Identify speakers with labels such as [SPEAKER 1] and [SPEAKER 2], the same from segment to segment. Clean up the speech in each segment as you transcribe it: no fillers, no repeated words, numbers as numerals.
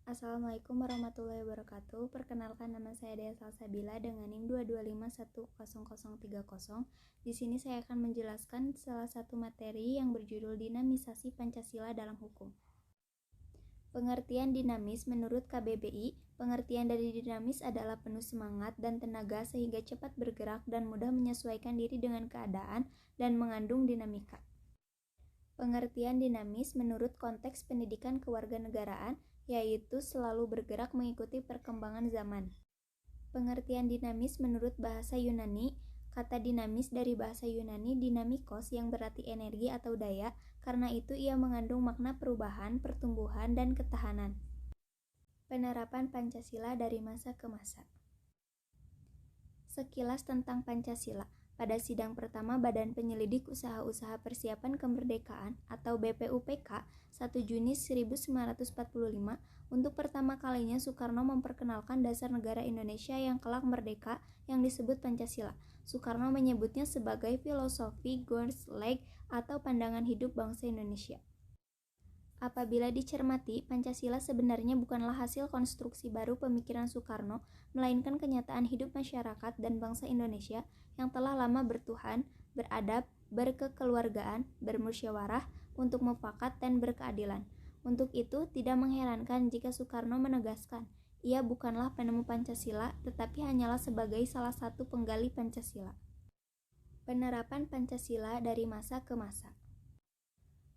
[SPEAKER 1] Assalamualaikum warahmatullahi wabarakatuh. Perkenalkan, nama saya Dea Salsabila dengan NIM 225100030. Di sini saya akan menjelaskan salah satu materi yang berjudul Dinamisasi Pancasila dalam Hukum. Pengertian dinamis menurut KBBI, pengertian dari dinamis adalah penuh semangat dan tenaga sehingga cepat bergerak dan mudah menyesuaikan diri dengan keadaan dan mengandung dinamika. Pengertian dinamis menurut konteks pendidikan kewarganegaraan, yaitu selalu bergerak mengikuti perkembangan zaman. Pengertian dinamis menurut bahasa Yunani, kata dinamis dari bahasa Yunani dinamikos yang berarti energi atau daya, karena itu ia mengandung makna perubahan, pertumbuhan, dan ketahanan. Penerapan Pancasila dari masa ke masa. Sekilas tentang Pancasila. Pada sidang pertama Badan Penyelidik Usaha-Usaha Persiapan Kemerdekaan atau BPUPK 1 Juni 1945, untuk pertama kalinya Soekarno memperkenalkan dasar negara Indonesia yang kelak merdeka yang disebut Pancasila. Soekarno menyebutnya sebagai filosofi Goldschlag atau pandangan hidup bangsa Indonesia. Apabila dicermati, Pancasila sebenarnya bukanlah hasil konstruksi baru pemikiran Soekarno, melainkan kenyataan hidup masyarakat dan bangsa Indonesia yang telah lama bertuhan, beradab, berkekeluargaan, bermusyawarah untuk mufakat dan berkeadilan. Untuk itu, tidak mengherankan jika Soekarno menegaskan, ia bukanlah penemu Pancasila, tetapi hanyalah sebagai salah satu penggali Pancasila. Penerapan Pancasila dari masa ke masa.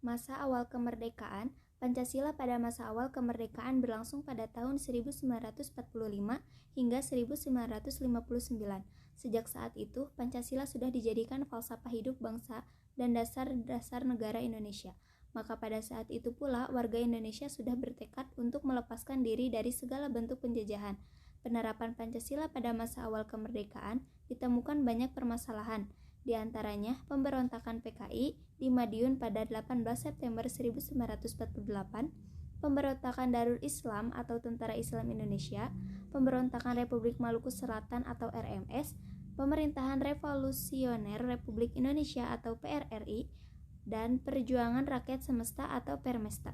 [SPEAKER 1] Masa awal kemerdekaan. Pancasila pada masa awal kemerdekaan berlangsung pada tahun 1945 hingga 1959. Sejak saat itu, Pancasila sudah dijadikan falsafah hidup bangsa dan dasar-dasar negara Indonesia. Maka pada saat itu pula warga Indonesia sudah bertekad untuk melepaskan diri dari segala bentuk penjajahan. Penerapan Pancasila pada masa awal kemerdekaan ditemukan banyak permasalahan. Di antaranya, pemberontakan PKI di Madiun pada 18 September 1948, pemberontakan Darul Islam atau Tentara Islam Indonesia, pemberontakan Republik Maluku Selatan atau RMS, pemerintahan Revolusioner Republik Indonesia atau PRRI, dan perjuangan rakyat semesta atau Permesta.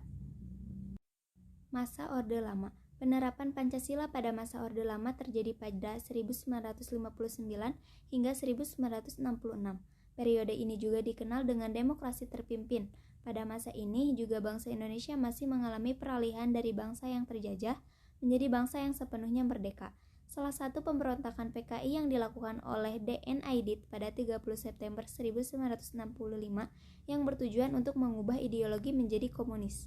[SPEAKER 1] Masa Orde Lama. Penerapan Pancasila pada masa Orde Lama terjadi pada 1959 hingga 1966. Periode ini juga dikenal dengan demokrasi terpimpin. Pada masa ini juga bangsa Indonesia masih mengalami peralihan dari bangsa yang terjajah menjadi bangsa yang sepenuhnya merdeka. Salah satu pemberontakan PKI yang dilakukan oleh DN Aidit pada 30 September 1965 yang bertujuan untuk mengubah ideologi menjadi komunis.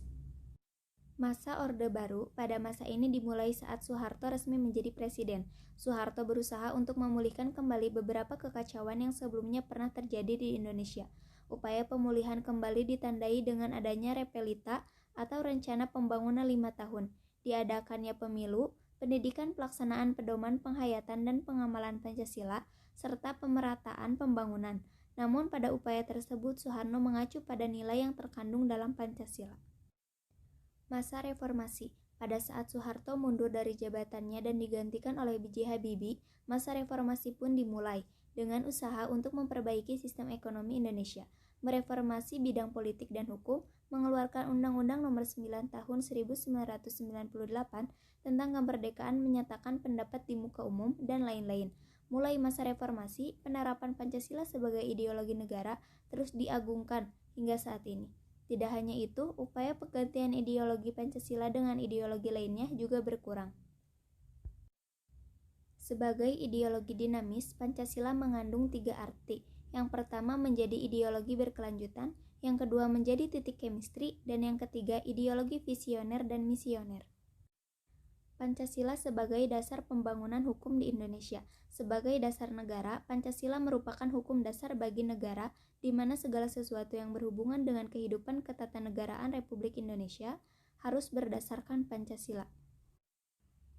[SPEAKER 1] Masa Orde Baru. Pada masa ini dimulai saat Soeharto resmi menjadi presiden. Soeharto berusaha untuk memulihkan kembali beberapa kekacauan yang sebelumnya pernah terjadi di Indonesia. Upaya pemulihan kembali ditandai dengan adanya Repelita atau Rencana Pembangunan 5 tahun, diadakannya pemilu, pendidikan pelaksanaan pedoman penghayatan dan pengamalan Pancasila, serta pemerataan pembangunan. Namun pada upaya tersebut Soeharno mengacu pada nilai yang terkandung dalam Pancasila. Masa Reformasi. Pada saat Soeharto mundur dari jabatannya dan digantikan oleh B.J. Habibie, masa reformasi pun dimulai dengan usaha untuk memperbaiki sistem ekonomi Indonesia, mereformasi bidang politik dan hukum, mengeluarkan Undang-Undang Nomor 9 Tahun 1998 tentang kemerdekaan menyatakan pendapat di muka umum, dan lain-lain. Mulai masa reformasi, penerapan Pancasila sebagai ideologi negara terus diagungkan hingga saat ini. Tidak hanya itu, upaya penggantian ideologi Pancasila dengan ideologi lainnya juga berkurang. Sebagai ideologi dinamis, Pancasila mengandung 3 arti. Yang pertama menjadi ideologi berkelanjutan, yang kedua menjadi titik chemistry, dan yang ketiga ideologi visioner dan misioner. Pancasila sebagai dasar pembangunan hukum di Indonesia. Sebagai dasar negara, Pancasila merupakan hukum dasar bagi negara di mana segala sesuatu yang berhubungan dengan kehidupan ketatanegaraan Republik Indonesia harus berdasarkan Pancasila.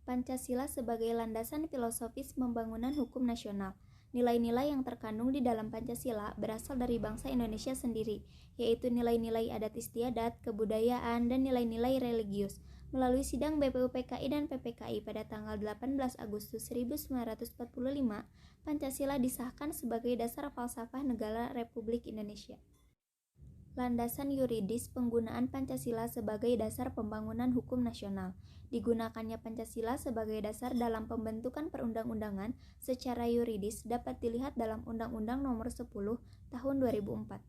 [SPEAKER 1] Pancasila sebagai landasan filosofis pembangunan hukum nasional. Nilai-nilai yang terkandung di dalam Pancasila berasal dari bangsa Indonesia sendiri, yaitu nilai-nilai adat istiadat, kebudayaan, dan nilai-nilai religius. Melalui sidang BPUPKI dan PPKI pada tanggal 18 Agustus 1945, Pancasila disahkan sebagai dasar falsafah negara Republik Indonesia. Landasan yuridis penggunaan Pancasila sebagai dasar pembangunan hukum nasional. Digunakannya Pancasila sebagai dasar dalam pembentukan perundang-undangan secara yuridis dapat dilihat dalam Undang-Undang Nomor 10 Tahun 2004.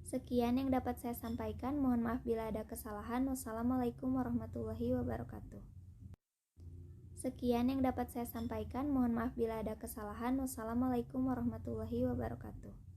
[SPEAKER 1] Sekian yang dapat saya sampaikan. Mohon maaf bila ada kesalahan. Wassalamualaikum warahmatullahi wabarakatuh. Sekian yang dapat saya sampaikan. Mohon maaf bila ada kesalahan. Wassalamualaikum warahmatullahi wabarakatuh.